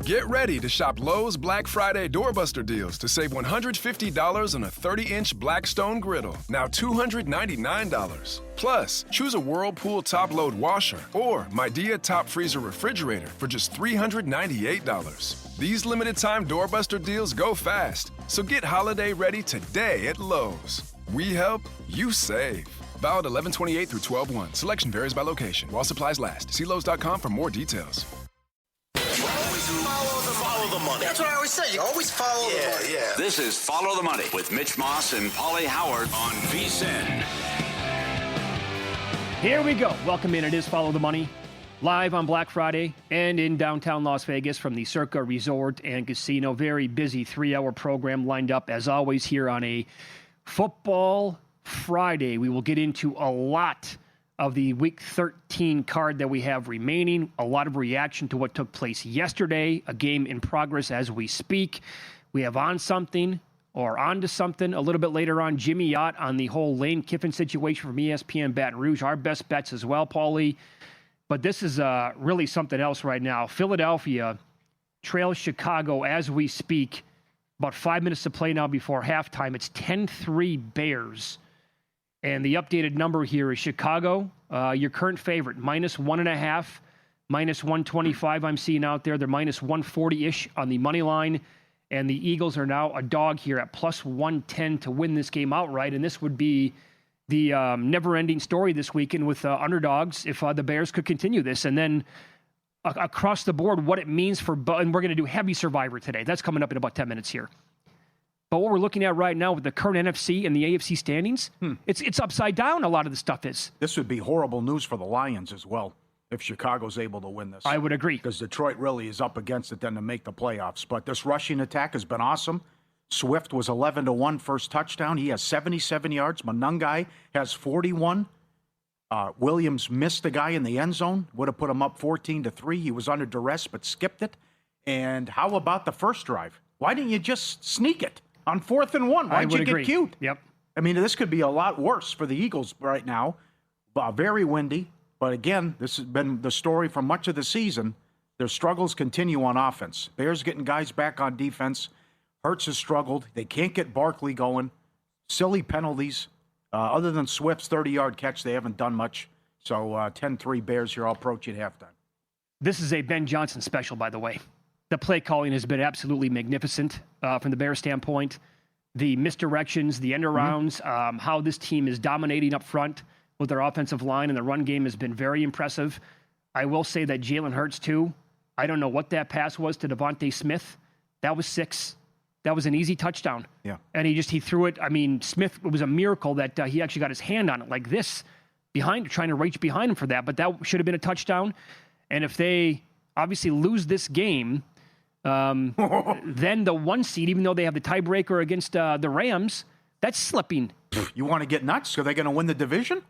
Get ready to shop Lowe's Black Friday Doorbuster deals to save $150 on a 30-inch Blackstone griddle, now $299. Plus, choose a Whirlpool top-load washer or Midea top freezer refrigerator for just $398. These limited-time Doorbuster deals go fast, so get holiday ready today at Lowe's. We help, you save. Valid 11/28 through 12/1. Selection varies by location. While supplies last. See Lowe's.com for more details. Follow the money. That's what I always say. You always follow the money. Yeah. This is Follow the Money with Mitch Moss and Pauly Howard on VSiN. Here we go. Welcome in. It is Follow the Money. Live on Black Friday and in downtown Las Vegas from the Circa Resort and Casino. Very busy 3-hour program lined up as always here on a Football Friday. We will get into a lot of the Week 13 card that we have remaining. A lot of reaction to what took place yesterday. A game in progress as we speak. We have on to something a little bit later on. Jimmy Ott on the whole Lane Kiffin situation from ESPN Baton Rouge. Our best bets as well, Pauly. But this is really something else right now. Philadelphia trails Chicago as we speak. About 5 minutes to play now before halftime. It's 10-3 Bears. And the updated number here is Chicago, your current favorite, -1.5, -125 I'm seeing out there. They're -140-ish on the money line. And the Eagles are now a dog here at +110 to win this game outright. And this would be the never-ending story this weekend with underdogs if the Bears could continue this. And then across the board, what it means for, and we're going to do heavy Survivor today. That's coming up in about 10 minutes here. But what we're looking at right now with the current NFC and the AFC standings, it's upside down. A lot of the stuff is. This would be horrible news for the Lions as well if Chicago's able to win this. I would agree. Because Detroit really is up against it then to make the playoffs. But this rushing attack has been awesome. Swift was 11-1 first touchdown. He has 77 yards. Monangai has 41. Williams missed the guy in the end zone. Would have put him up 14-3. He was under duress but skipped it. And how about the first drive? Why didn't you just sneak it? On 4th and 1, why'd you get cute? Yep. I mean, this could be a lot worse for the Eagles right now. Very windy. But again, this has been the story for much of the season. Their struggles continue on offense. Bears getting guys back on defense. Hurts has struggled. They can't get Barkley going. Silly penalties. Other than Swift's 30-yard catch, they haven't done much. So 10-3 Bears here. I'll approach at halftime. This is a Ben Johnson special, by the way. The play calling has been absolutely magnificent from the Bears standpoint. The misdirections, the end-arounds, how this team is dominating up front with their offensive line, and the run game has been very impressive. I will say that Jalen Hurts, too. I don't know what that pass was to Devontae Smith. That was 6. That was an easy touchdown. Yeah. And he threw it. I mean, Smith, it was a miracle that he actually got his hand on it like this, trying to reach behind him for that. But that should have been a touchdown. And if they obviously lose this game, then the 1 seed, even though they have the tiebreaker against the Rams, that's slipping. You want to get nuts? Are they going to win the division?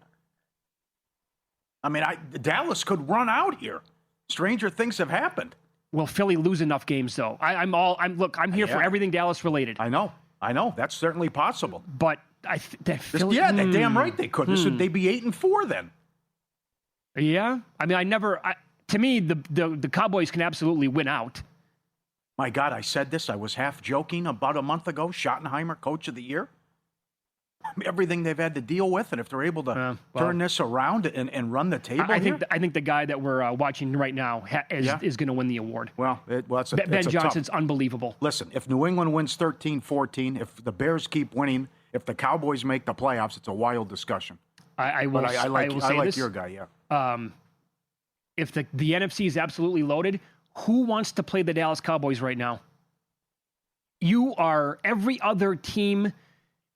I mean, Dallas could run out here. Stranger things have happened. Will Philly lose enough games, though? I'm here for everything Dallas related. I know. That's certainly possible. But Philly, they're damn right they could. They'd be 8-4 then. Yeah. I mean, to me, the Cowboys can absolutely win out. My God, I said this. I was half joking about a month ago. Schottenheimer, Coach of the Year. Everything they've had to deal with, and if they're able to turn this around and run the table, I think the guy that we're watching right now is going to win the award. Ben Johnson's unbelievable. Listen, if New England wins 13-14, if the Bears keep winning, if the Cowboys make the playoffs, it's a wild discussion. I like your guy. Yeah. If the NFC is absolutely loaded. Who wants to play the Dallas Cowboys right now? Every other team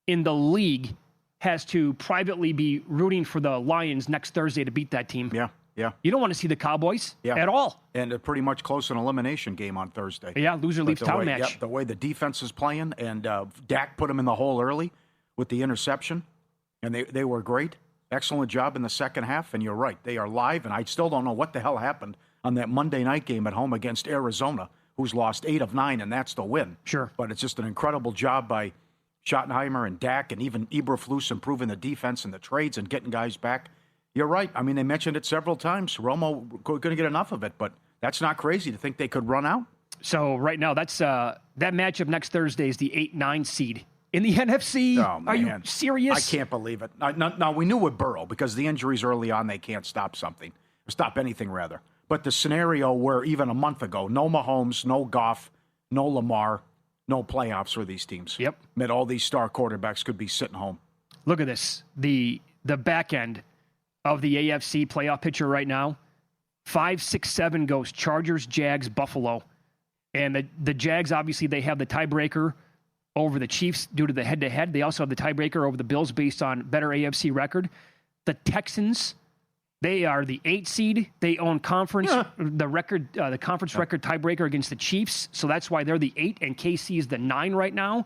in the league has to privately be rooting for the Lions next Thursday to beat that team. Yeah. You don't want to see the Cowboys at all. And they're pretty much close an elimination game on Thursday. Yeah, loser leaves town match. Yep, the way the defense is playing, and Dak put them in the hole early with the interception, and they were great. Excellent job in the second half, and you're right. They are live, and I still don't know what the hell happened on that Monday night game at home against Arizona, who's lost 8 of 9, and that's the win. Sure. But it's just an incredible job by Schottenheimer and Dak, and even Eberflus improving the defense and the trades and getting guys back. You're right. I mean, they mentioned it several times. Romo couldn't get enough of it, but that's not crazy to think they could run out. So right now, that's that matchup next Thursday is the 8-9 seed in the NFC. Oh, Are you man. serious? I can't believe it. Now, we knew with Burrow, because the injuries early on, they can't stop something. Stop anything, rather. But the scenario where even a month ago, no Mahomes, no Goff, no Lamar, no playoffs for these teams. Yep. Meant all these star quarterbacks could be sitting home. Look at this. The back end of the AFC playoff picture right now, 5, 6, 7 goes Chargers, Jags, Buffalo. And the Jags, obviously, they have the tiebreaker over the Chiefs due to the head-to-head. They also have the tiebreaker over the Bills based on better AFC record. The Texans, they are the 8 seed. They own conference the conference record tiebreaker against the Chiefs. So that's why they're the 8, and KC is the 9 right now,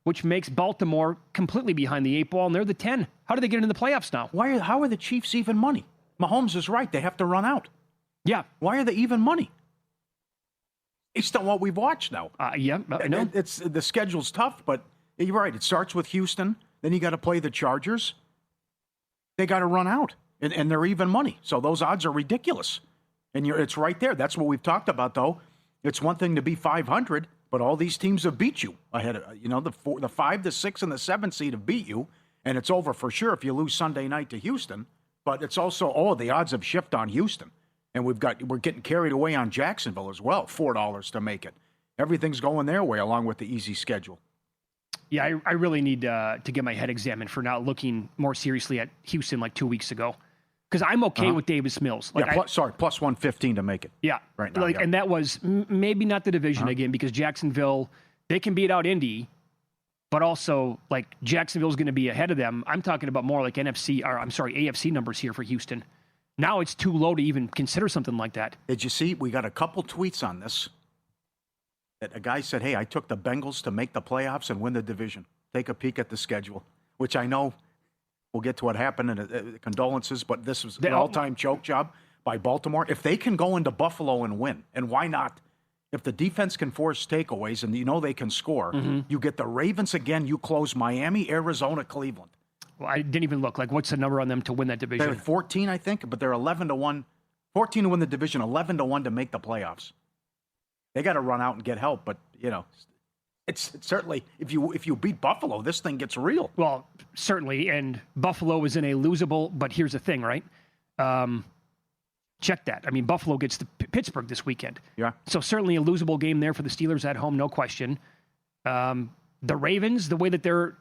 which makes Baltimore completely behind the 8 ball, and they're the 10. How do they get into the playoffs now? How are the Chiefs even money? Mahomes is right. They have to run out. Yeah. Why are they even money? Based on what we've watched now. Yeah, I know. The schedule's tough, but you're right. It starts with Houston. Then you got to play the Chargers. They got to run out, and they're even money. So those odds are ridiculous. And it's right there. That's what we've talked about, though. It's one thing to be 500, but all these teams have beat you ahead of, the 5, the 6, and the 7 seed have beat you, and it's over for sure if you lose Sunday night to Houston. But it's also, the odds have shifted on Houston. And we're getting carried away on Jacksonville as well, $4 to make it. Everything's going their way along with the easy schedule. Yeah, I really need to get my head examined for not looking more seriously at Houston like 2 weeks ago. Because I'm okay with Davis Mills. Like plus 115 to make it. Yeah. Right now. And that was maybe not the division again, because Jacksonville, they can beat out Indy, but also like Jacksonville's going to be ahead of them. I'm talking about more like AFC numbers here for Houston. Now it's too low to even consider something like that. Did you see? We got a couple tweets on this. That a guy said, hey, I took the Bengals to make the playoffs and win the division. Take a peek at the schedule, which I know we'll get to what happened and condolences, but this was an all-time choke job by Baltimore. If they can go into Buffalo and win, and why not? If the defense can force takeaways and they can score, you get the Ravens again, you close Miami, Arizona, Cleveland. Well, I didn't even look. Like, what's the number on them to win that division? They're 14, I think, but they're 11-1. 14 to win the division, 11-1 to make the playoffs. They got to run out and get help, but it's certainly if you beat Buffalo, this thing gets real. Well, certainly, and Buffalo is in a losable. But here's the thing, right? Check that. I mean, Buffalo gets to Pittsburgh this weekend. Yeah. So certainly a losable game there for the Steelers at home, no question. The Ravens, the way that they're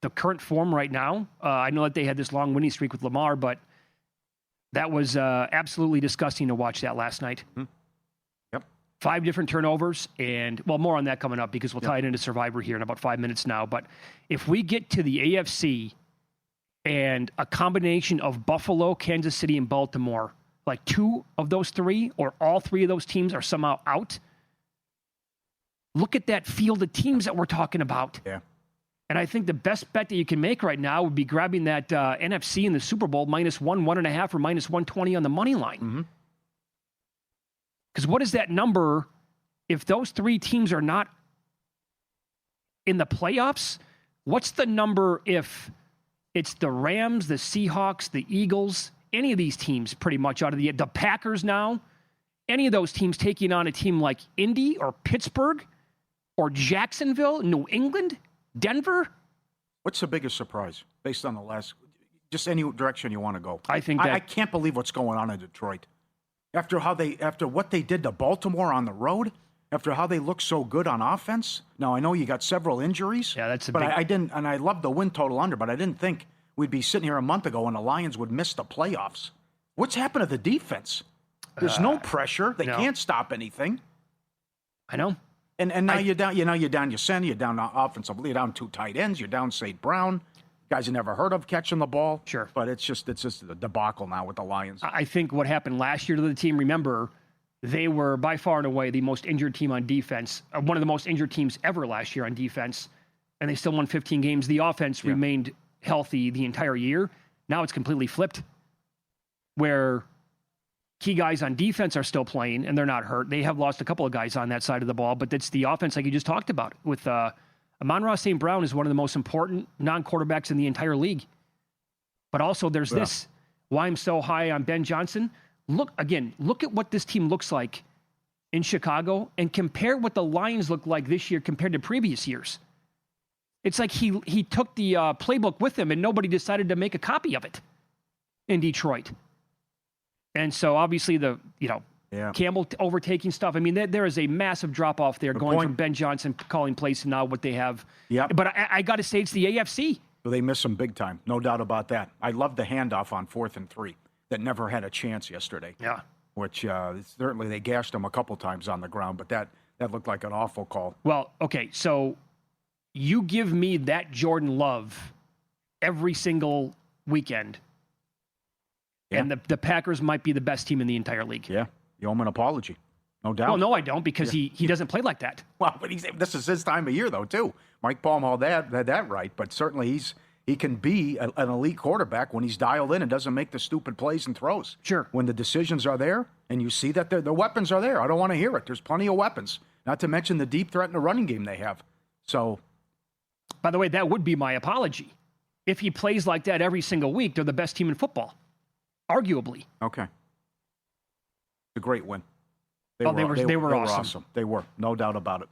the current form right now, I know that they had this long winning streak with Lamar, but that was absolutely disgusting to watch that last night. Yep. 5 different turnovers, and, well, more on that coming up because we'll tie it into Survivor here in about 5 minutes now. But if we get to the AFC and a combination of Buffalo, Kansas City, and Baltimore, like 2 of those 3 or all 3 of those teams are somehow out, look at that field of teams that we're talking about. Yeah. And I think the best bet that you can make right now would be grabbing that NFC in the Super Bowl -1, 1.5, or -120 on the money line. Because what is that number if those 3 teams are not in the playoffs? What's the number if it's the Rams, the Seahawks, the Eagles, any of these teams pretty much out of the Packers now? Any of those teams taking on a team like Indy or Pittsburgh or Jacksonville, New England, Denver? What's the biggest surprise based on the last, just any direction you want to go? I think I can't believe what's going on in Detroit. After what they did to Baltimore on the road, after how they look so good on offense. Now I know you got several injuries. Yeah, that's but I didn't, and I love the win total under, but I didn't think we'd be sitting here a month ago and the Lions would miss the playoffs. What's happened to the defense? There's no pressure. They can't stop anything. I know. And now you're down. You're down Yasen. You're down offensively. You're down 2 tight ends. You're down St. Brown, guys you never heard of catching the ball. Sure, but it's just a debacle now with the Lions. I think what happened last year to the team. Remember, they were by far and away the most injured team on defense. One of the most injured teams ever last year on defense, and they still won 15 games. The offense remained healthy the entire year. Now it's completely flipped, where key guys on defense are still playing, and they're not hurt. They have lost a couple of guys on that side of the ball, but it's the offense like you just talked about. With Amon-Ra St. Brown is one of the most important non-quarterbacks in the entire league. But also there's this, why I'm so high on Ben Johnson. Look at what this team looks like in Chicago and compare what the Lions look like this year compared to previous years. It's like he took the playbook with him and nobody decided to make a copy of it in Detroit. And so obviously Campbell overtaking stuff. I mean, there is a massive drop-off there going from Ben Johnson calling plays to now what they have. Yeah. But I got to say it's the AFC. They miss him big time. No doubt about that. I love the handoff on 4th and 3 that never had a chance yesterday. Yeah. Which certainly they gashed him a couple times on the ground, but that looked like an awful call. Well, okay, so you give me that Jordan Love every single weekend, and the Packers might be the best team in the entire league. Yeah, you owe him an apology, no doubt. Well, no, I don't, because he doesn't play like that. Well, but this is his time of year, though, too. Mike Palm had that right, but certainly he can be an elite quarterback when he's dialed in and doesn't make the stupid plays and throws. Sure. When the decisions are there and you see that the weapons are there. I don't want to hear it. There's plenty of weapons, not to mention the deep threat in the running game they have. So, by the way, that would be my apology. If he plays like that every single week, they're the best team in football, arguably. Okay. It's a great win. They were awesome. They were, no doubt about it.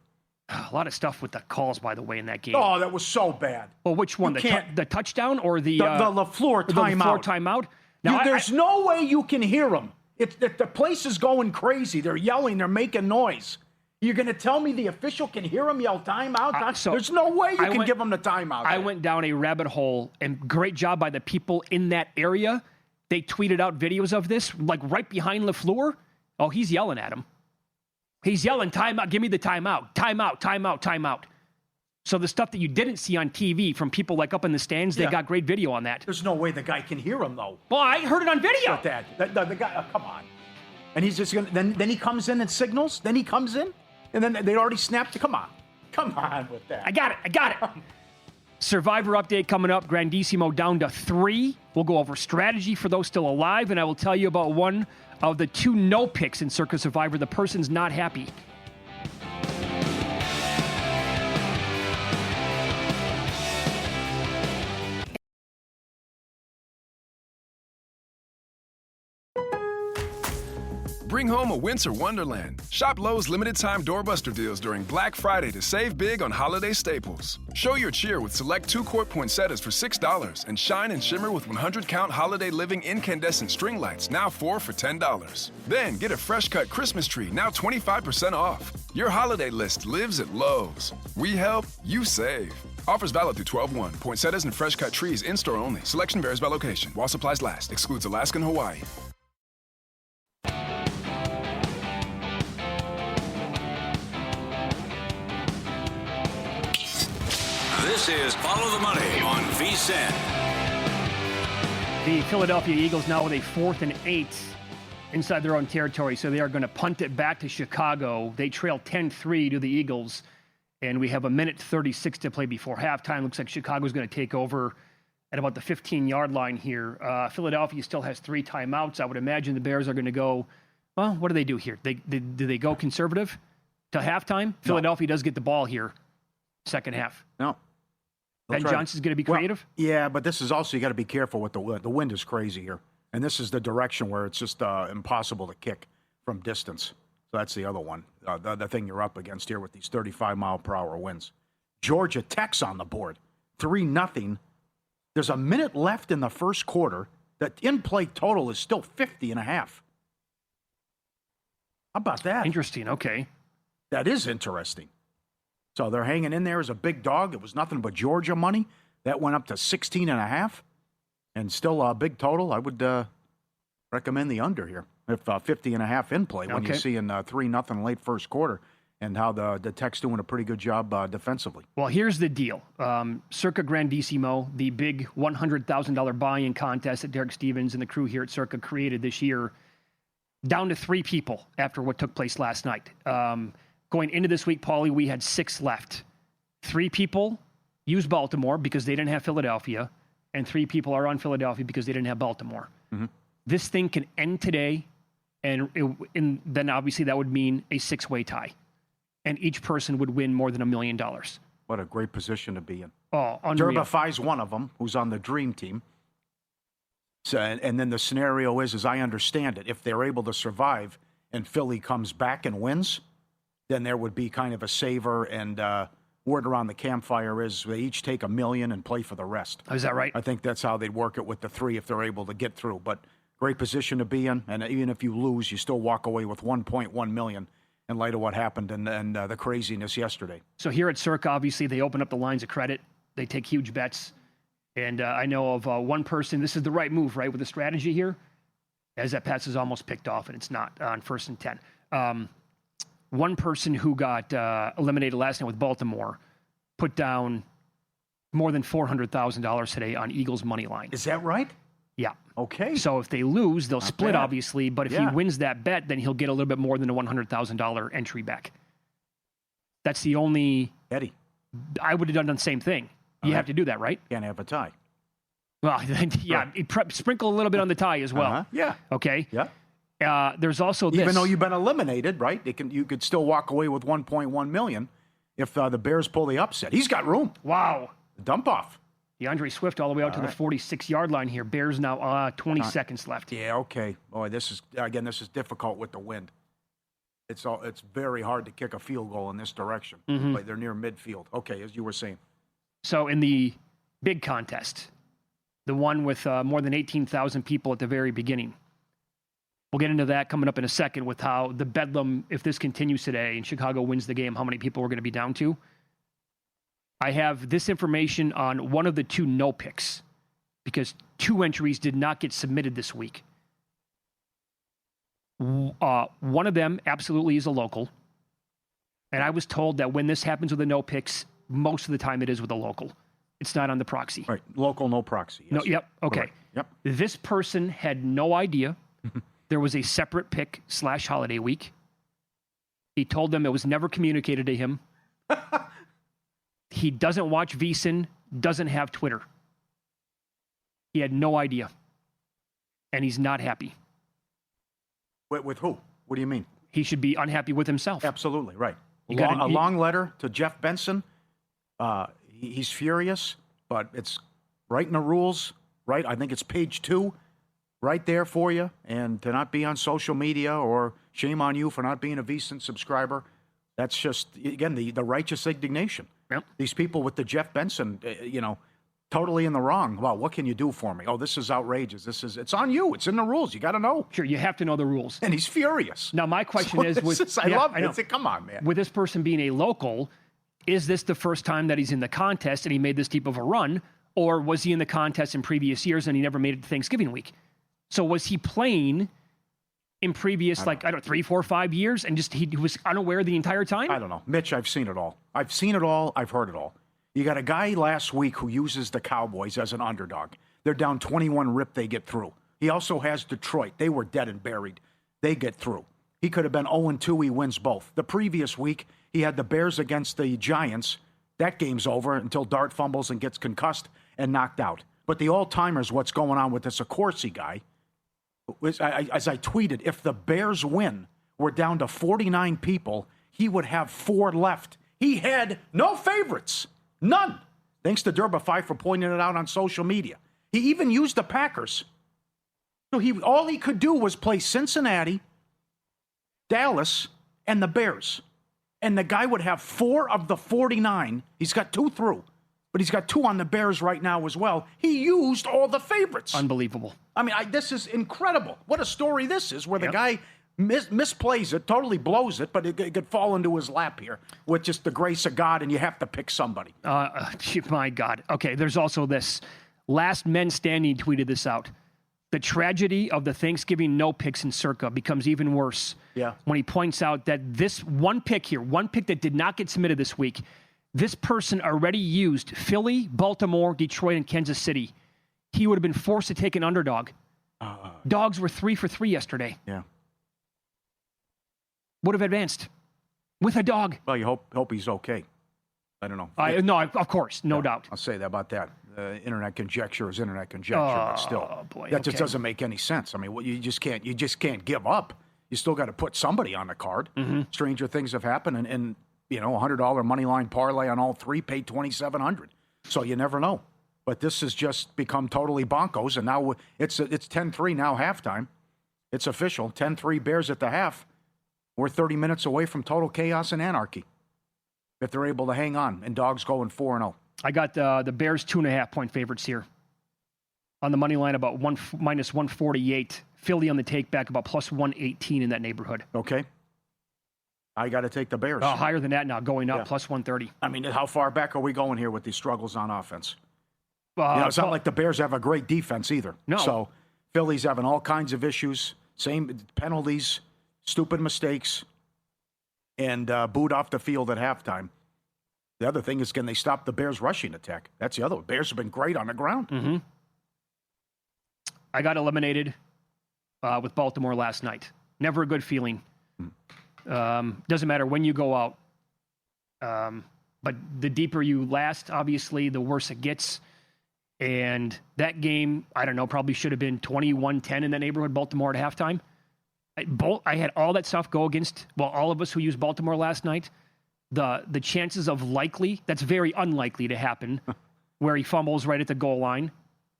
A lot of stuff with the calls, by the way, in that game. Oh, that was so bad. Well, which one? The touchdown or the LaFleur timeout? The LaFleur timeout. Now, there's no way you can hear them. The place is going crazy. They're yelling. They're making noise. You're going to tell me the official can hear them yell timeout? There's no way you can give them the timeout. I went down a rabbit hole, and great job by the people in that area. They tweeted out videos of this, like right behind LaFleur. Oh, he's yelling at him. He's yelling, timeout, give me the timeout, timeout, timeout, timeout. So the stuff that you didn't see on TV from people like up in the stands, they got great video on that. There's no way the guy can hear him, though. Well, I heard it on video. The guy, come on. And he's just going to, then he comes in and signals, then he comes in, and then they already snapped. Come on with that. I got it. Survivor update coming up. Grandissimo down to 3. We'll go over strategy for those still alive, and I will tell you about one of the 2 no picks in Circa Survivor. The person's not happy. Bring home a winter wonderland. Shop Lowe's limited-time doorbuster deals during Black Friday to save big on holiday staples. Show your cheer with select 2-quart poinsettias for $6 and shine and shimmer with 100-count holiday living incandescent string lights, now 4 for $10. Then get a fresh-cut Christmas tree, now 25% off. Your holiday list lives at Lowe's. We help, you save. Offers valid through 12/1. Poinsettias and fresh-cut trees in-store only. Selection varies by location. While supplies last. Excludes Alaska and Hawaii. This is Follow the Money on VSiN. The Philadelphia Eagles now with a 4th and 8 inside their own territory, so they are going to punt it back to Chicago. They trail 10-3 to the Eagles, and we have 1:36 to play before halftime. Looks like Chicago's going to take over at about the 15-yard line here. Philadelphia still has 3 timeouts. I would imagine the Bears are going to go, well, what do they do here? Do they go conservative to halftime? No. Philadelphia does get the ball here, second half. No. Ben Johnson's going to be creative? Well, yeah, but this is also, you got to be careful with the wind. The wind is crazy here. And this is the direction where it's just impossible to kick from distance. So that's the other one. The thing you're up against here with these 35-mile-per-hour winds. Georgia Tech's on the board. 3-0. There's a minute left in the first quarter. The in-play total is still 50.5. How about that? Interesting, okay. That is interesting. So they're hanging in there as a big dog. It was nothing but Georgia money. That went up to 16.5. And still a big total. I would recommend the under here. If 50.5 in play when you're seeing 3-0 late first quarter and how the Tech's doing a pretty good job defensively. Well, here's the deal. Circa Grandissimo, the big $100,000 buy-in contest that Derek Stevens and the crew here at Circa created this year, down to 3 people after what took place last night. Going into this week, Pauly, we had 6 left. 3 people used Baltimore because they didn't have Philadelphia, and 3 people are on Philadelphia because they didn't have Baltimore. Mm-hmm. This thing can end today, and then obviously that would mean a 6-way tie, and each person would win more than $1 million. What a great position to be in. Oh, unreal. Derbify's one of them, who's on the dream team. So, and then the scenario is, as I understand it, if they're able to survive and Philly comes back and wins, then there would be kind of a saver. And word around the campfire is they each take $1 million and play for the rest. Oh, is that right? I think that's how they'd work it with the three if they're able to get through. But great position to be in, and even if you lose, you still walk away with $1.1 million in light of what happened and the craziness yesterday. So here at Circa, obviously, they open up the lines of credit. They take huge bets. And I know of one person, this is the right move, right, with the strategy here, as that pass is almost picked off, and it's not on 1st and 10. One person who got eliminated last night with Baltimore put down more than $400,000 today on Eagles' money line. Is that right? Yeah. Okay. So if they lose, they'll split, bad. obviously. But if he wins that bet, then he'll get a little bit more than a $100,000 entry back. That's the only... Eddie. I would have done the same thing. You have to do that, right? Can't have a tie. Well, yeah. Sprinkle a little bit on the tie as well. Yeah. Okay? Yeah. There's also this. Even though you've been eliminated, right? You could still walk away with $1.1 million if the Bears pull the upset. He's got room. Wow. Dump off. DeAndre Swift all the way out to the 46-yard line here. Bears now 20 seconds left. Yeah, okay. Boy, this is difficult with the wind. It's very hard to kick a field goal in this direction. But they're near midfield. Okay, as you were saying. So in the big contest, the one with more than 18,000 people at the very beginning, we'll get into that coming up in a second with how the bedlam, if this continues today and Chicago wins the game, how many people we're going to be down to. I have this information on one of the two no picks because 2 entries did not get submitted this week. One of them absolutely is a local. And I was told that when this happens with the no picks, most of the time it is with a local. It's not on the proxy. Right. Local, no proxy. Yes. No. Yep. Okay. Right. Yep. This person had no idea there was a separate pick / holiday week. He told them it was never communicated to him. He doesn't watch VSiN, doesn't have Twitter. He had no idea. And he's not happy. With who? What do you mean? He should be unhappy with himself. Absolutely, right. A gotta- long letter to Jeff Benson. He's furious, but it's right in the rules, right? I think it's page 2, right there for you. And to not be on social media, or shame on you for not being a VSiN subscriber. That's just, again, the righteous indignation. Yep. These people with the Jeff Benson, totally in the wrong. Well, what can you do for me? Oh, this is outrageous. It's on you. It's in the rules. You got to know. Sure, you have to know the rules. And he's furious. Now, my question is, I love it. It's, come on, man. With this person being a local, is this the first time that he's in the contest and he made this deep of a run? Or was he in the contest in previous years and he never made it to Thanksgiving week? So was he playing in previous, 3, 4, 5 years and just he was unaware the entire time? I don't know. Mitch, I've seen it all. I've seen it all. I've heard it all. You got a guy last week who uses the Cowboys as an underdog. They're down 21 rip, they get through. He also has Detroit. They were dead and buried. They get through. He could have been 0-2. He wins both. The previous week, he had the Bears against the Giants. That game's over until Dart fumbles and gets concussed and knocked out. But the all-timers, what's going on with this Accorsi guy, as I tweeted, if the Bears win, we're down to 49 people, he would have 4 left. He had no favorites. None. Thanks to Derba5 for pointing it out on social media. He even used the Packers. So all he could do was play Cincinnati, Dallas, and the Bears. And the guy would have 4 of the 49. He's got 2 through. But he's got 2 on the Bears right now as well. He used all the favorites. Unbelievable. I mean, this is incredible. What a story this is, where the guy misplays it, totally blows it, but it could fall into his lap here with just the grace of God, and you have to pick somebody. My God. Okay, there's also this. Last Men Standing tweeted this out. The tragedy of the Thanksgiving no picks in Circa becomes even worse when he points out that this one pick that did not get submitted this week, this person already used Philly, Baltimore, Detroit, and Kansas City. He would have been forced to take an underdog. Dogs were 3 for 3 yesterday. Yeah. Would have advanced with a dog. Well, you hope he's okay. I don't know. No, of course, no doubt. I'll say that about that. Internet conjecture is internet conjecture, but still, that just doesn't make any sense. I mean, you just can't give up. You still got to put somebody on the card. Mm-hmm. Stranger things have happened, and $100 money line parlay on all 3 paid $2,700. So you never know. But this has just become totally bonkos, and now it's 10-3 now halftime. It's official, 10-3 Bears at the half. We're 30 minutes away from total chaos and anarchy if they're able to hang on and dogs going 4-0. I got the Bears 2.5-point favorites here. On the money line, about minus 148. Philly on the take back, about plus 118 in that neighborhood. Okay. I got to take the Bears. Higher than that now, going up, plus 130. I mean, how far back are we going here with these struggles on offense? It's not like the Bears have a great defense either. No. So Philly's having all kinds of issues, same penalties, stupid mistakes, and booed off the field at halftime. The other thing is, can they stop the Bears' rushing attack? That's the other one. Bears have been great on the ground. Mm-hmm. I got eliminated with Baltimore last night. Never a good feeling. Doesn't matter when you go out. But the deeper you last, obviously, the worse it gets. And that game, I don't know, probably should have been 21-10 in that neighborhood, Baltimore at halftime. I had all that stuff go against, all of us who used Baltimore last night. The chances of likely, that's very unlikely to happen, where he fumbles right at the goal line,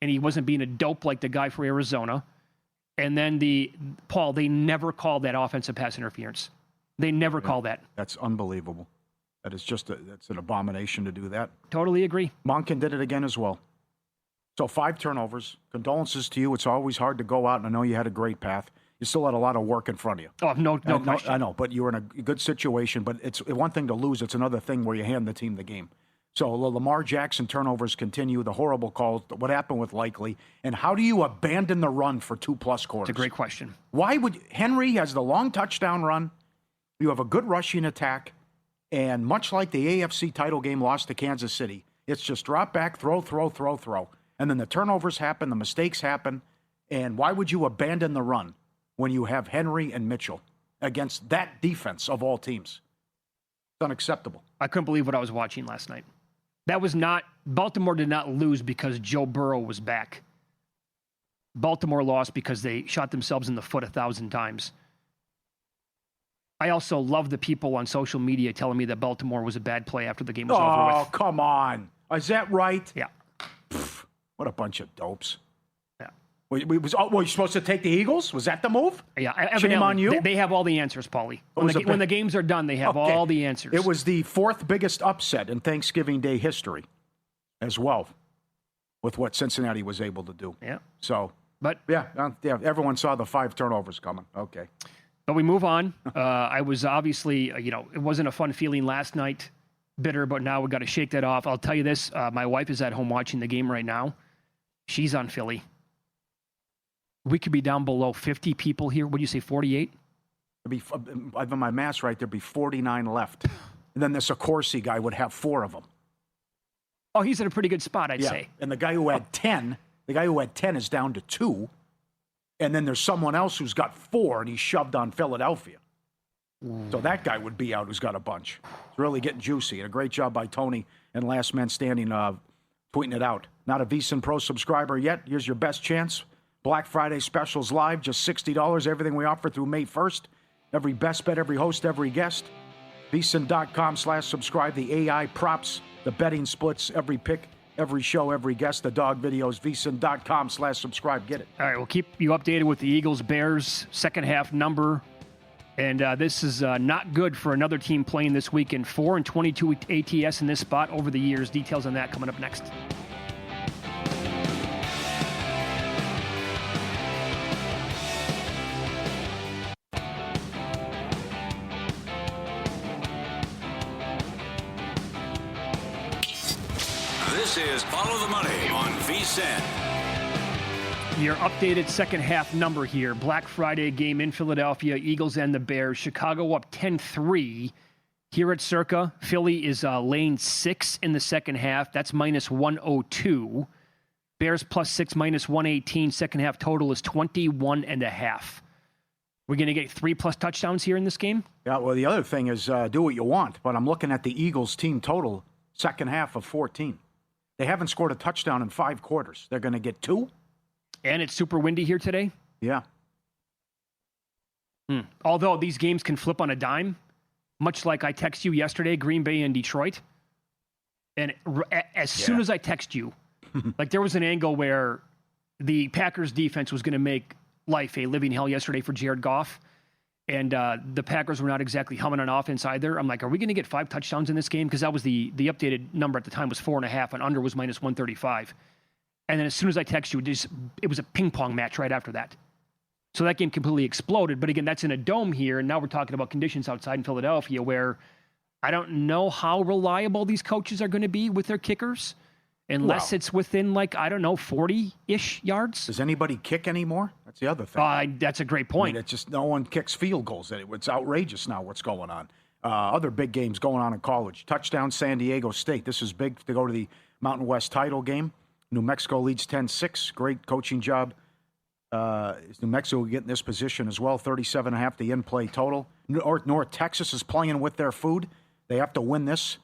and he wasn't being a dope like the guy for Arizona. And then they never called that offensive pass interference. They never call that. That's unbelievable. That is that's an abomination to do that. Totally agree. Monken did it again as well. So 5 turnovers. Condolences to you. It's always hard to go out, and I know you had a great path. You still had a lot of work in front of you. Oh, no question. I know, but you were in a good situation. But it's one thing to lose. It's another thing where you hand the team the game. So Lamar Jackson turnovers continue, the horrible calls, what happened with Likely, and how do you abandon the run for 2+ quarters? It's a great question. Why would Henry has the long touchdown run? You have a good rushing attack, and much like the AFC title game lost to Kansas City, it's just drop back, throw, and then the turnovers happen, the mistakes happen, and why would you abandon the run when you have Henry and Mitchell against that defense of all teams? It's unacceptable. I couldn't believe what I was watching last night. Baltimore did not lose because Joe Burrow was back. Baltimore lost because they shot themselves in the foot 1,000 times. I also love the people on social media telling me that Baltimore was a bad play after the game was over with. Oh, come on. Is that right? Yeah. Pfft, what a bunch of dopes. Yeah. Were you supposed to take the Eagles? Was that the move? Yeah. Shame on you? They have all the answers, Pauly. When the games are done, they have all the answers. It was the 4th biggest upset in Thanksgiving Day history as well, with what Cincinnati was able to do. Yeah. So, but everyone saw the 5 turnovers coming. Okay. But we move on. I was obviously, it wasn't a fun feeling last night, bitter, but now we've got to shake that off. I'll tell you this. My wife is at home watching the game right now. She's on Philly. We could be down below 50 people here. What do you say, 48? I've done my math right. There'd be 49 left. And then this Accorsi guy would have 4 of them. Oh, he's in a pretty good spot, I'd say. And the guy who had 10 is down to 2. And then there's someone else who's got 4, and he's shoved on Philadelphia. So that guy would be out who's got a bunch. It's really getting juicy. And a great job by Tony and Last Man Standing tweeting it out. Not a VSiN Pro subscriber yet? Here's your best chance. Black Friday specials live, just $60. Everything we offer through May 1st. Every best bet, every host, every guest. VSiN.com/subscribe. The AI props, the betting splits, every pick, every show, every guest, the dog videos. VSiN.com/subscribe. Get it. All right, we'll keep you updated with the Eagles-Bears second half number. And this is not good for another team playing this weekend. 4-22 ATS in this spot over the years. Details on that coming up next. This is Follow the Money on VSiN. Your updated second half number here. Black Friday game in Philadelphia, Eagles and the Bears. Chicago up 10-3 here at Circa. Philly is lane 6 in the second half. That's minus 102. Bears +6, minus 118. Second half total is 21.5. We're going to get 3+ touchdowns here in this game? Yeah, well, the other thing is do what you want, but I'm looking at the Eagles team total second half of 14. They haven't scored a touchdown in 5 quarters. They're going to get 2? And it's super windy here today? Yeah. Although these games can flip on a dime, much like I text you yesterday, Green Bay and Detroit. And as soon as I text you, like there was an angle where the Packers defense was going to make life a living hell yesterday for Jared Goff. And the Packers were not exactly humming on offense either. I'm like, are we going to get 5 touchdowns in this game? Because that was the updated number at the time was 4.5, and under was minus 135. And then as soon as I text you, it was a ping pong match right after that. So that game completely exploded. But again, that's in a dome here, and now we're talking about conditions outside in Philadelphia where I don't know how reliable these coaches are going to be with their kickers unless it's within, 40-ish yards. Does anybody kick anymore? That's the other thing. That's a great point. I mean, it's just no one kicks field goals. It's outrageous now what's going on. Other big games going on in college. Touchdown San Diego State. This is big to go to the Mountain West title game. New Mexico leads 10-6. Great coaching job. New Mexico get in this position as well. 37.5 the in-play total. North Texas is playing with their food. They have to win this.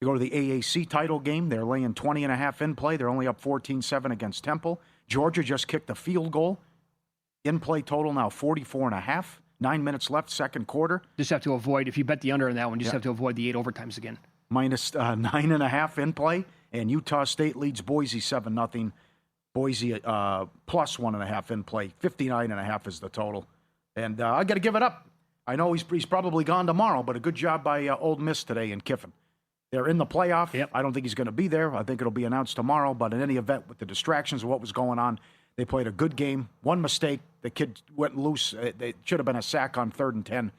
They go to the AAC title game. They're laying 20.5 in play. They're only up 14-7 against Temple. Georgia just kicked a field goal. In-play total now 44.5. 9 minutes left, second quarter. Just have to avoid, if you bet the under on that one, have to avoid the 8 overtimes again. Minus 9.5 in play. And Utah State leads Boise 7-0. Boise plus 1.5 in play. 59.5 is the total. And I got to give it up. I know he's probably gone tomorrow, but a good job by Ole Miss today in Kiffin. They're in the playoff. Yep. I don't think he's going to be there. I think it'll be announced tomorrow. But in any event, with the distractions of what was going on, they played a good game. One mistake, the kid went loose. It should have been a sack on 3rd and 10,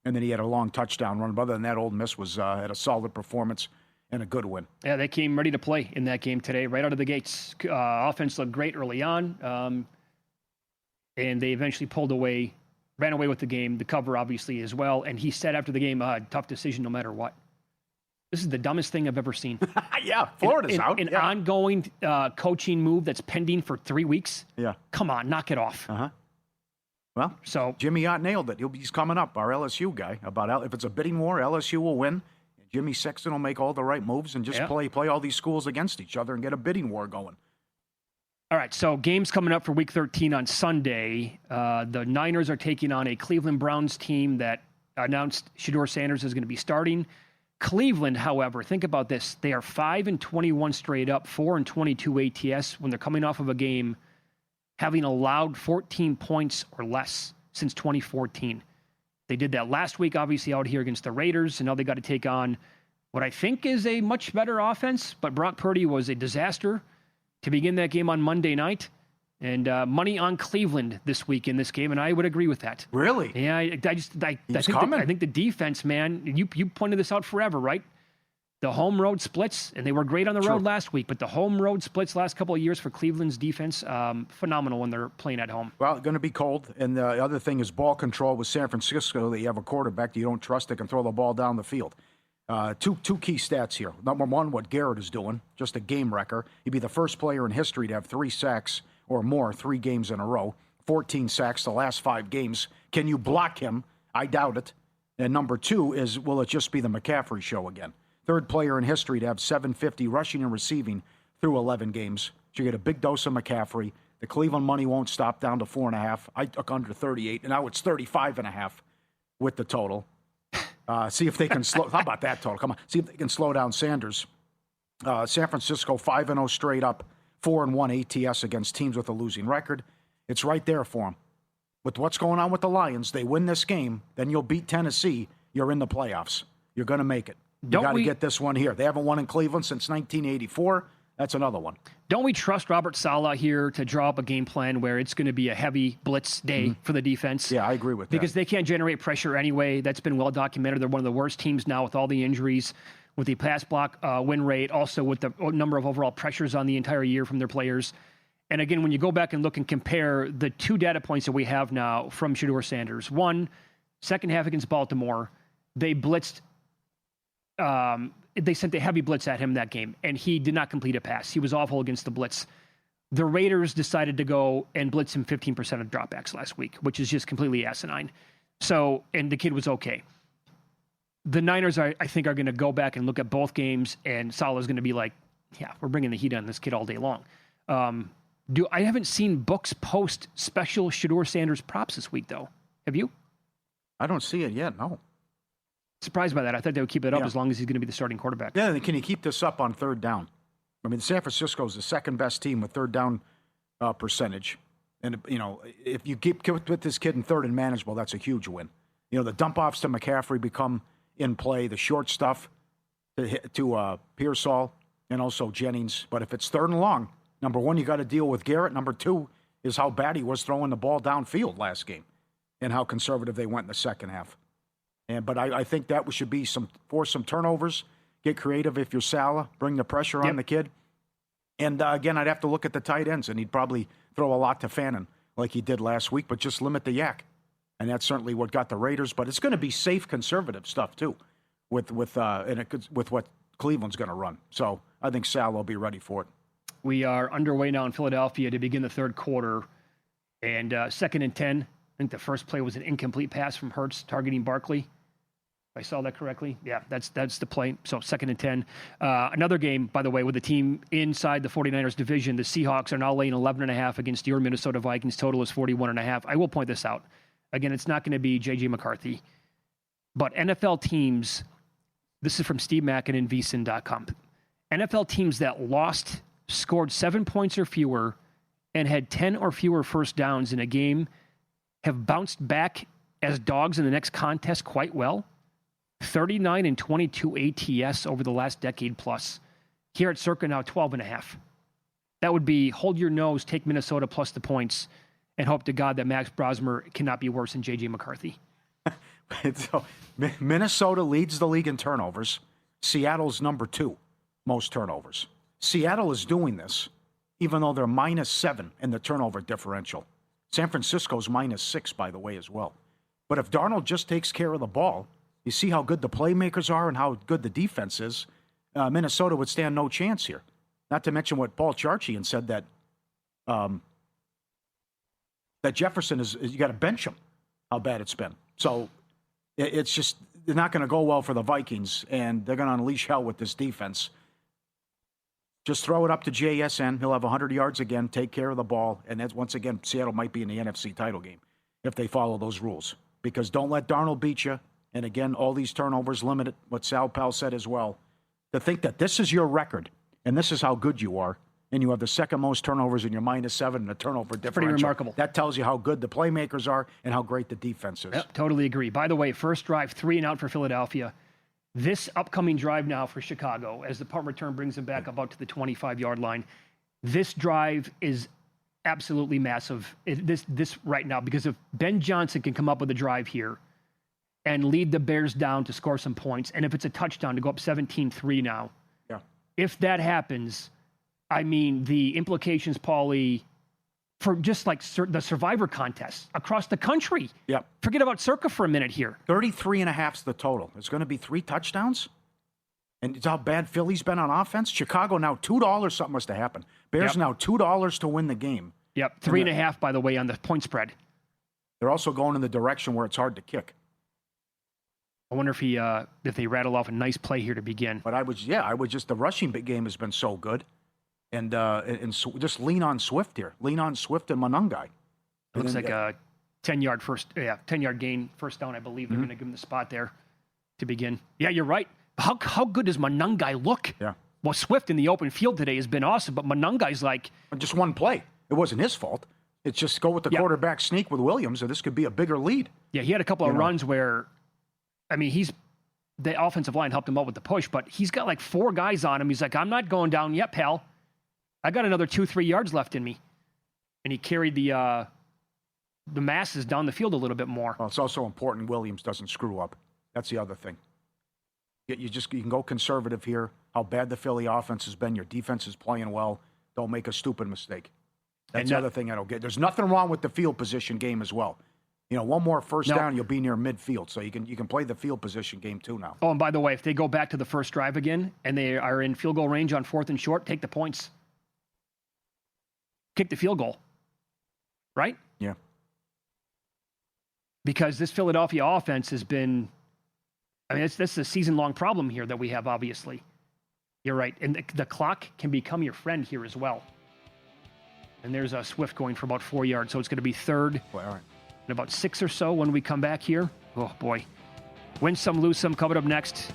and then he had a long touchdown run. But other than that, Ole Miss had a solid performance and a good win. Yeah, they came ready to play in that game today, right out of the gates. Offense looked great early on, and they eventually ran away with the game, the cover obviously as well. And he said after the game, tough decision no matter what. This is the dumbest thing I've ever seen. Yeah, Florida's out. An ongoing coaching move that's pending for 3 weeks. Yeah. Come on, knock it off. Uh-huh. Well, so Jimmy Ott nailed it. He's coming up, our LSU guy. If it's a bidding war, LSU will win. Jimmy Sexton will make all the right moves and just play all these schools against each other and get a bidding war going. All right, so games coming up for Week 13 on Sunday. The Niners are taking on a Cleveland Browns team that announced Shedeur Sanders is going to be starting. Cleveland, however, think about this. They are 5-21 straight up, 4-22 ATS when they're coming off of a game having allowed 14 points or less since 2014. They did that last week, obviously, out here against the Raiders, and now they got to take on what I think is a much better offense, but Brock Purdy was a disaster to begin that game on Monday night. And money on Cleveland this week in this game, and I would agree with that. Really? Yeah, I think the defense, man, you pointed this out forever, right? The home road splits, and they were great on the road last week, but the home road splits last couple of years for Cleveland's defense, phenomenal when they're playing at home. Well, it's going to be cold, and the other thing is ball control with San Francisco. That you have a quarterback that you don't trust that can throw the ball down the field. Two key stats here. Number one, what Garrett is doing, just a game wrecker. He'd be the first player in history to have 3 sacks or more 3 games in a row. 14 sacks the last 5 games. Can you block him? I doubt it. And number 2 is, will it just be the McCaffrey show again? Third player in history to have 750 rushing and receiving through 11 games. So you get a big dose of McCaffrey. The Cleveland money won't stop down to 4.5. I took under 38, and now it's 35.5 with the total. See if they can slow. How about that total? Come on. See if they can slow down Sanders. San Francisco 5-0 straight up. 4-1 ATS against teams with a losing record. It's right there for them. With what's going on with the Lions, they win this game, then you'll beat Tennessee. You're in the playoffs. You're going to make it. You got to get this one here. They haven't won in Cleveland since 1984. That's another one. Don't we trust Robert Saleh here to draw up a game plan where it's going to be a heavy blitz day for the defense? Yeah, I agree with that. Because they can't generate pressure anyway. That's been well documented. They're one of the worst teams now with all the injuries, with the pass block win rate, also with the number of overall pressures on the entire year from their players. And again, when you go back and look and compare the 2 data points that we have now from Shedeur Sanders. One, second half against Baltimore, they blitzed. They sent a heavy blitz at him that game, and he did not complete a pass. He was awful against the blitz. The Raiders decided to go and blitz him 15% of dropbacks last week, which is just completely asinine. So, and the kid was okay. The Niners, I think, are going to go back and look at both games, and Saleh's going to be like, yeah, we're bringing the heat on this kid all day long. I haven't seen books post special Shedeur Sanders props this week, though. Have you? I don't see it yet, no. Surprised by that. I thought they would keep it up as long as he's going to be the starting quarterback. Yeah, can you keep this up on third down? I mean, San Francisco is the second best team with third down percentage. And, if you keep with this kid in third and manageable, that's a huge win. The dump-offs to McCaffrey become in play, the short stuff to Pearsall and also Jennings. But if it's third and long, number one, you got to deal with Garrett. Number two is how bad he was throwing the ball downfield last game and how conservative they went in the second half. But I think that should be force some turnovers, get creative if you're Salah, bring the pressure on the kid. And again, I'd have to look at the tight ends, and he'd probably throw a lot to Fannin like he did last week, but just limit the yak. And that's certainly what got the Raiders. But it's going to be safe, conservative stuff too, with what Cleveland's going to run. So I think Salah will be ready for it. We are underway now in Philadelphia to begin the third quarter, and 2nd and 10. I think the first play was an incomplete pass from Hurts targeting Barkley. If I saw that correctly. Yeah, that's the play. So 2nd and 10. Another game, by the way, with the team inside the 49ers division. The Seahawks are now laying 11.5 against your Minnesota Vikings. Total is 41.5. I will point this out. Again, it's not going to be J.J. McCarthy. But NFL teams, this is from Steve Mackin and vsin.com. NFL teams that lost, scored 7 points or fewer, and had 10 or fewer first downs in a game have bounced back as dogs in the next contest quite well. 39 and 22 ATS over the last decade plus. Here at Circa now 12.5. That would be hold your nose, take Minnesota plus the points, and hope to God that Max Brosmer cannot be worse than J.J. McCarthy. So, Minnesota leads the league in turnovers. Seattle's number 2 most turnovers. Seattle is doing this even though they're -7 in the turnover differential. San Francisco's -6, by the way, as well. But if Darnold just takes care of the ball, you see how good the playmakers are and how good the defense is. Minnesota would stand no chance here. Not to mention what Paul Charchian said that Jefferson is you got to bench him. How bad it's been. So it's just they're not going to go well for the Vikings, and they're going to unleash hell with this defense. Just throw it up to JSN. He'll have 100 yards again. Take care of the ball, and that's once again Seattle might be in the NFC title game if they follow those rules. Because don't let Darnold beat you. And again, all these turnovers limit what Sal Pal said as well. To think that this is your record and this is how good you are, and you have the second most turnovers and you're -7 in the turnover differential. Pretty remarkable. That tells you how good the playmakers are and how great the defense is. Yep, totally agree. By the way, first drive, 3 and out for Philadelphia. This upcoming drive now for Chicago, as the punt return brings them back about to the 25-yard line. This drive is absolutely massive. This right now, because if Ben Johnson can come up with a drive here and lead the Bears down to score some points, and if it's a touchdown to go up 17-3 now, if that happens, I mean, the implications, Pauly, for just like the Survivor contest across the country. Yep. Forget about Circa for a minute here. 33.5 is the total. There's going to be 3 touchdowns. And it's how bad Philly's been on offense. Chicago now $2. Something must have happened. Bears now $2 to win the game. Yep. 3.5, by the way, on the point spread. They're also going in the direction where it's hard to kick. I wonder if they rattle off a nice play here to begin. But I would just the rushing game has been so good, and just lean on Swift here. Lean on Swift and Monungai. It looks like a 10-yard gain, first down. I believe they're going to give him the spot there to begin. Yeah, you're right. How good does Monungai look? Yeah. Well, Swift in the open field today has been awesome, but Monungai's like just one play. It wasn't his fault. It's just go with the quarterback sneak with Williams, and this could be a bigger lead. Yeah, he had a couple of runs where. I mean, the offensive line helped him out with the push, but he's got like 4 guys on him. He's like, I'm not going down yet, pal. I got another 2-3 yards left in me. And he carried the masses down the field a little bit more. Well, it's also important Williams doesn't screw up. That's the other thing. You can go conservative here. How bad the Philly offense has been. Your defense is playing well. Don't make a stupid mistake. That's the other thing I don't get. There's nothing wrong with the field position game as well. One more first down, you'll be near midfield. So you can play the field position game too now. Oh, and by the way, if they go back to the first drive again and they are in field goal range on 4th and short, take the points. Kick the field goal. Right? Yeah. Because this Philadelphia offense has been, that's a season-long problem here that we have, obviously. You're right. And the clock can become your friend here as well. And there's a Swift going for about 4 yards. So it's going to be third. Well, all right. In about 6 or so when we come back here. Oh, boy. Win some, lose some, coming up next.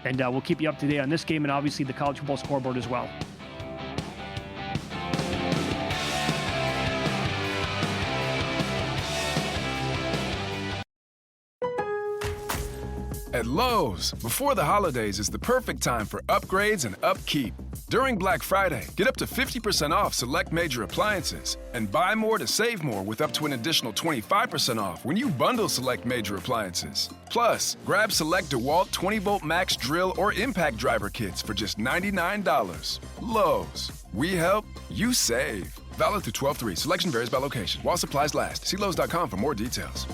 And we'll keep you up to date on this game and obviously the college football scoreboard as well. Lowe's, before the holidays is the perfect time for upgrades and upkeep. During Black Friday, get up to 50% off select major appliances and buy more to save more with up to an additional 25% off when you bundle select major appliances. Plus, grab select DeWalt 20-volt max drill or impact driver kits for just $99. Lowe's. We help, you save. Valid through 12/3. Selection varies by location. While supplies last. See Lowe's.com for more details.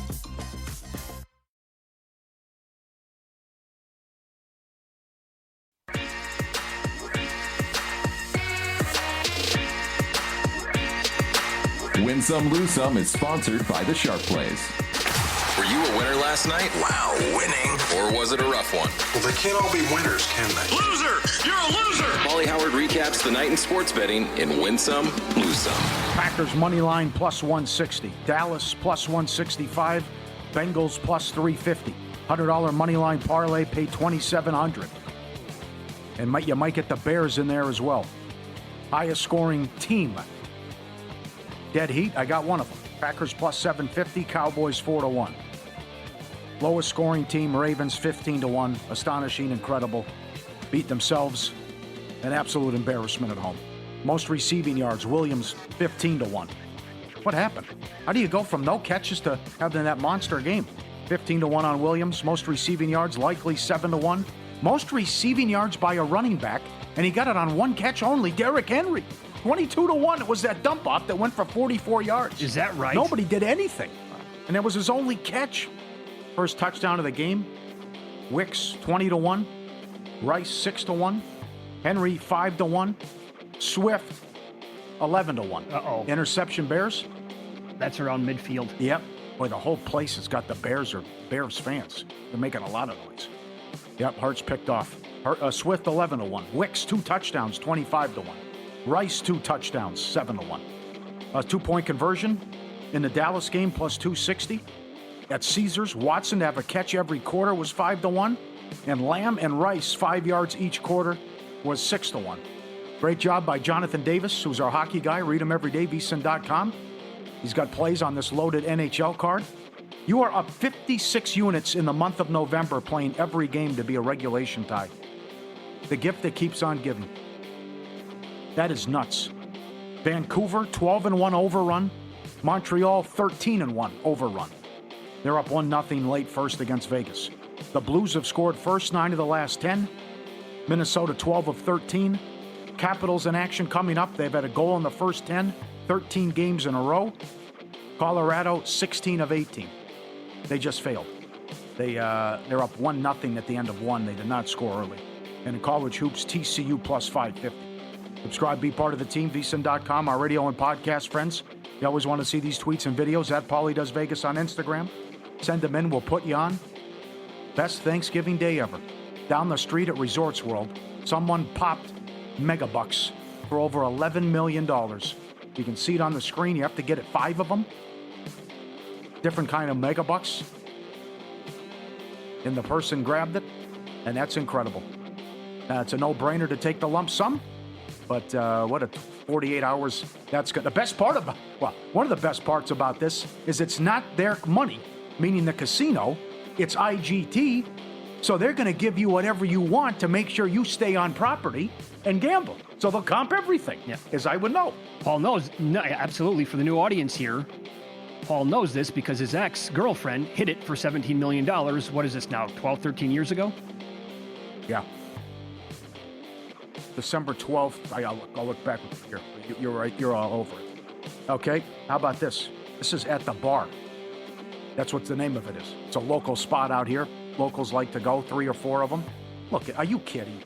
Win Some, Lose Some is sponsored by the Sharp Plays. Were you a winner last night? Wow, winning. Or was it a rough one? Well, they can't all be winners, can they? Loser! You're a loser! Pauly Howard recaps the night in sports betting in Win Some, Lose Some. Packers money line plus 160. Dallas plus 165. Bengals plus 350. $100 money line parlay paid $2,700. And you might get the Bears in there as well. Highest scoring team. Dead heat, I got one of them. Packers plus 750, Cowboys 4-1. Lowest scoring team, Ravens 15-1. Astonishing, incredible. Beat themselves. An absolute embarrassment at home. Most receiving yards, Williams 15-1. What happened? How do you go from no catches to having that monster game? 15-1 on Williams. Most receiving yards, likely 7-1. Most receiving yards by a running back, and he got it on one catch only, Derrick Henry. 22-1. It was that dump off that went for 44 yards. Is that right? Nobody did anything. And that was his only catch. First touchdown of the game. Wicks 20-1. Rice 6-1. Henry 5-1. Swift 11-1. Uh-oh. Interception Bears. That's around midfield. Yep. Boy, the whole place has got the Bears or Bears fans. They're making a lot of noise. Yep, Hart's picked off. Swift 11-1. Wicks 2 touchdowns 25-1. Rice 2 touchdowns, 7-1. A 2-point conversion in the Dallas game, plus 260. At Caesars, Watson to have a catch every quarter was 5-1. And Lamb and Rice, 5 yards each quarter, was 6-1. Great job by Jonathan Davis, who's our hockey guy. Read him every day, vsin.com. He's got plays on this loaded NHL card. You are up 56 units in the month of November playing every game to be a regulation tie. The gift that keeps on giving. That is nuts. Vancouver, 12-1 overrun. Montreal, 13-1 overrun. They're up 1-0 late first against Vegas. The Blues have scored first 9 of the last 10. Minnesota, 12 of 13. Capitals in action coming up. They've had a goal in the first 10, 13 games in a row. Colorado, 16 of 18. They just failed. They're up 1-0 at the end of one. They did not score early. And in college hoops, TCU plus 550. Subscribe, be part of the team, vsin.com, our radio and podcast friends. You always want to see these tweets and videos at Pauly Does Vegas on Instagram. Send them in, we'll put you on. Best Thanksgiving day ever. Down the street at Resorts World, someone popped megabucks for over $11 million. You can see it on the screen. You have to get it 5 of them. Different kind of megabucks. And the person grabbed it, and that's incredible. It's a no-brainer to take the lump sum. But what a 48 hours, that's good. The best part about, one of the best parts about this is it's not their money, meaning the casino, it's IGT, so they're going to give you whatever you want to make sure you stay on property and gamble. So they'll comp everything, as I would know. Paul knows, no, absolutely, for the new audience here, Paul knows this because his ex-girlfriend hit it for $17 million. What is this now, 12, 13 years ago? Yeah. December 12th, I'll look back here. You're right, you're all over it. Okay, how about this? This is at the bar. That's what the name of it is. It's a local spot out here. Locals like to go, 3 or 4 of them. Look, are you kidding?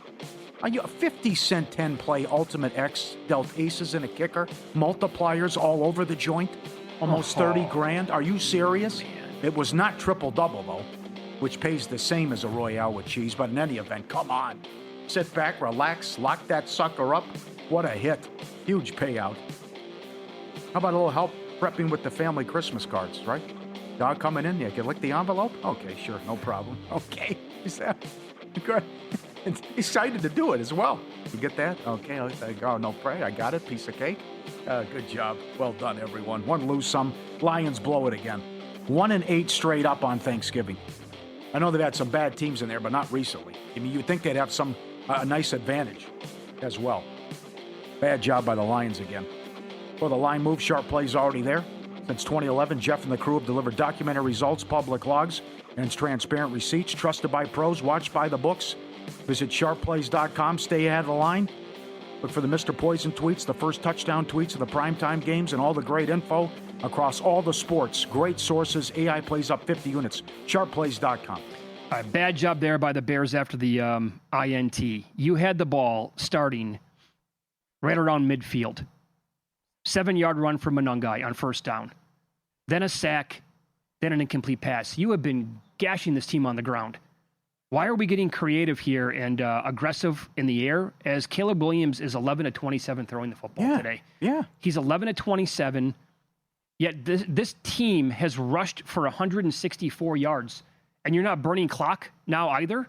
Are you a 50-cent 10-play Ultimate X dealt aces and a kicker, multipliers all over the joint? Almost 30 grand? Are you serious? It was not triple-double, though, which pays the same as a Royale with cheese, but in any event, come on. Sit back, relax, lock that sucker up. What a hit. Huge payout. How about a little help prepping with the family Christmas cards, right? Dog coming in, you can lick the envelope? Okay, sure, no problem. Okay. He's excited to do it as well. You get that? Okay, oh, no pray. I got it. Piece of cake. Good job. Well done, everyone. One lose some. Lions blow it again. 1-8 straight up on Thanksgiving. I know they've had some bad teams in there, but not recently. I mean, you'd think they'd have a nice advantage as well. Bad job by the Lions again. Well, the line move, sharp plays already there. Since 2011, Jeff and the crew have delivered documented results, public logs, and transparent receipts, trusted by pros, watched by the books. Visit sharpplays.com, stay ahead of the line. Look for the Mr. Poison tweets, the first touchdown tweets of the primetime games, and all the great info across all the sports. Great sources. AI plays up 50 units. Sharpplays.com. All right, bad job there by the Bears after the INT. You had the ball starting right around midfield. 7-yard run for Monungai on first down. Then a sack, then an incomplete pass. You have been gashing this team on the ground. Why are we getting creative here and aggressive in the air as Caleb Williams is 11-27 throwing the football today? Yeah. He's 11-27, yet this team has rushed for 164 yards, and you're not burning clock now either?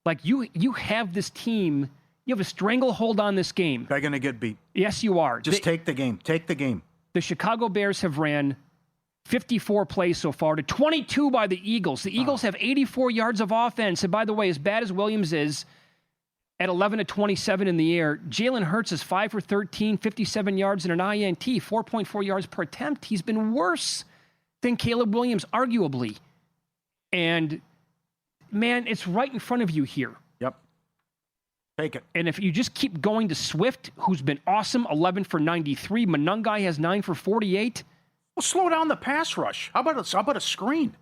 Like, you have this team, you have a stranglehold on this game. They're going to get beat. Yes, you are. Just take the game. Take the game. The Chicago Bears have ran 54 plays so far to 22 by the Eagles. The Eagles have 84 yards of offense. And by the way, as bad as Williams is at 11-27 in the air, Jalen Hurts is 5 for 13, 57 yards and an INT, 4.4 yards per attempt. He's been worse than Caleb Williams, arguably. And, man, it's right in front of you here. Yep. Take it. And if you just keep going to Swift, who's been awesome, 11 for 93. Monungai has 9 for 48. Well, slow down the pass rush. How about a screen?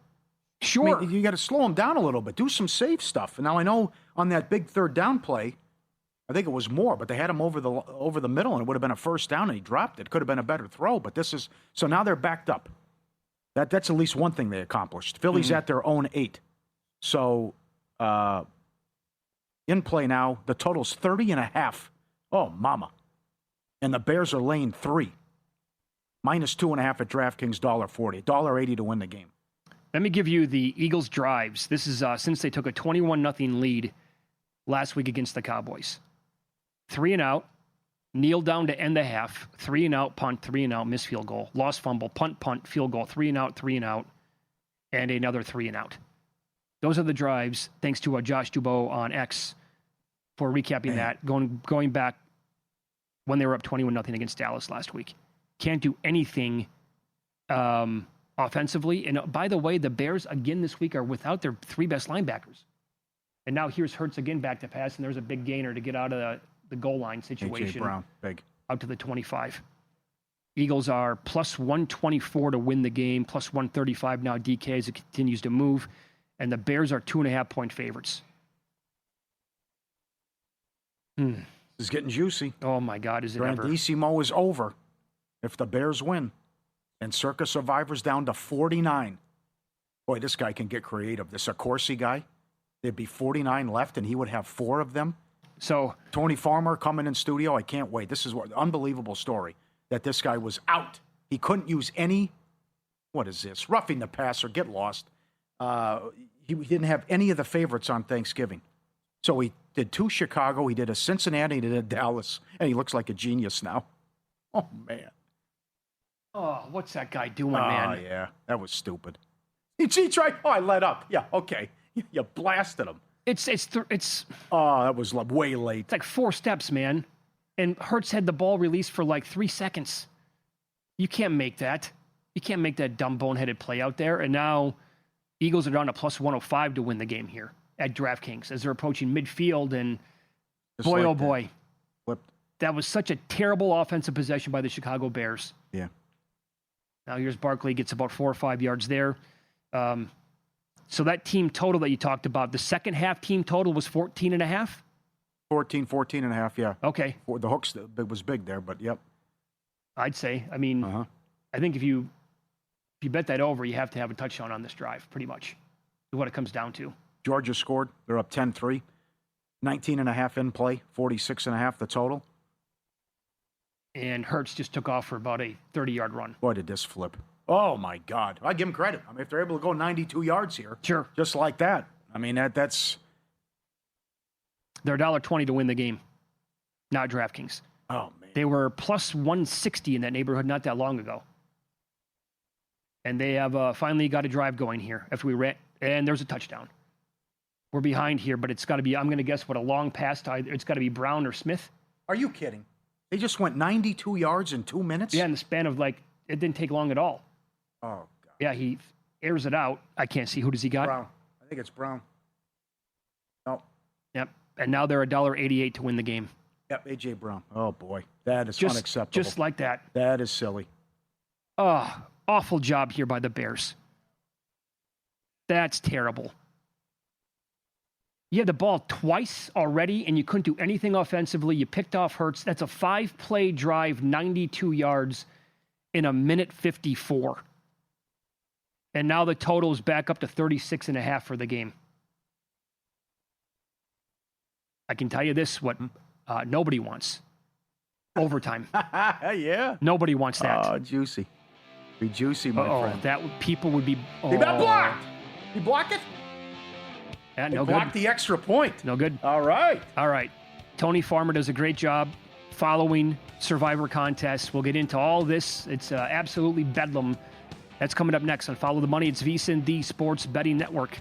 Sure. I mean, you got to slow them down a little bit. Do some safe stuff. And now I know on that big third down play, I think it was more, but they had him over the middle, and it would have been a first down, and he dropped it. Could have been a better throw, but this is so now they're backed up. That's at least one thing they accomplished. Philly's at their own 8. So in play now, the total's 30.5. Oh, mama. And the Bears are laying 3. Minus 2.5 at DraftKings, $1.40. $1.80 to win the game. Let me give you the Eagles' drives. This is since they took a 21-0 lead last week against the Cowboys. 3 and out, kneel down to end the half, 3 and out, punt, 3 and out, missed field goal, lost fumble, punt, field goal, 3 and out, and another 3 and out. Those are the drives, thanks to Josh Dubois on X for recapping that, going back when they were up 21-0 against Dallas last week. Can't do anything offensively. And by the way, the Bears again this week are without their 3 best linebackers. And now here's Hurts again back to pass, and there's a big gainer to get out of the goal line situation. A.J. Brown, big. Out to the 25. Eagles are plus 124 to win the game, plus 135 now DK as it continues to move. And the Bears are 2.5-point favorites. This is getting juicy. Oh, my God, is it ever. Grandissimo is over if the Bears win. And Circa Survivor's down to 49. Boy, this guy can get creative. This Accorsi guy, there'd be 49 left, and he would have 4 of them. So Tony Farmer coming in studio. I can't wait. This is what unbelievable story that this guy was out. He couldn't use any. What is this? Roughing the passer. Get lost. He didn't have any of the favorites on Thanksgiving. So he did 2 Chicago. He did a Cincinnati. He did a Dallas. And he looks like a genius now. Oh, man. Oh, what's that guy doing, man? Oh, yeah. That was stupid. He tried. Oh, I let up. Yeah, okay. You blasted him. It's Oh, that was way late. It's like 4 steps, man. And Hurts had the ball released for like 3 seconds. You can't make that. You can't make that dumb boneheaded play out there. And now Eagles are down to plus 105 to win the game here at DraftKings as they're approaching midfield. And Just boy, like oh that. boy, Flipped. that was such a terrible offensive possession by the Chicago Bears. Yeah. Now here's Barkley, gets about 4 or 5 yards there. So that team total that you talked about, the second half team total was 14.5? 14.5, yeah. Okay. The hooks it was big there, but yep. I'd say. I mean, I think if you bet that over, you have to have a touchdown on this drive, pretty much, is what it comes down to. Georgia scored. They're up 10-3. 19.5 in play, 46.5 the total. And Hurts just took off for about a 30-yard run. Boy, did this flip. Oh, my God. I give them credit. I mean, if they're able to go 92 yards here. Sure. Just like that. I mean, that's... They're $1.20 to win the game, not DraftKings. Oh, man. They were plus 160 in that neighborhood not that long ago. And they have finally got a drive going here after we ran. And there's a touchdown. We're behind here, but it's got to be, I'm going to guess, what, a long pass to either, it's got to be Brown or Smith. Are you kidding? They just went 92 yards in 2 minutes? Yeah, in the span of, like, it didn't take long at all. Oh, God. Yeah, he airs it out. I can't see. Who does he got? Brown. I think it's Brown. No. Yep. And now they're $1.88 to win the game. Yep, A.J. Brown. Oh, boy. That is Just, unacceptable. Just like that. That is silly. Oh, awful job here by the Bears. That's terrible. You had the ball twice already, and you couldn't do anything offensively. You picked off Hurts. That's a 5-play drive, 92 yards in a minute 54. And now the total is back up to 36.5 for the game. I can tell you this, what nobody wants. Overtime. Yeah. Nobody wants that. Oh, juicy. Be juicy, my friend. People would be... He got blocked. He blocked it? Yeah, He no blocked good. the extra point. No good. All right. All right. Tony Farmer does a great job following Survivor contests. We'll get into all this. It's absolutely bedlam. That's coming up next on Follow the Money. It's VSiN, the Sports Betting Network.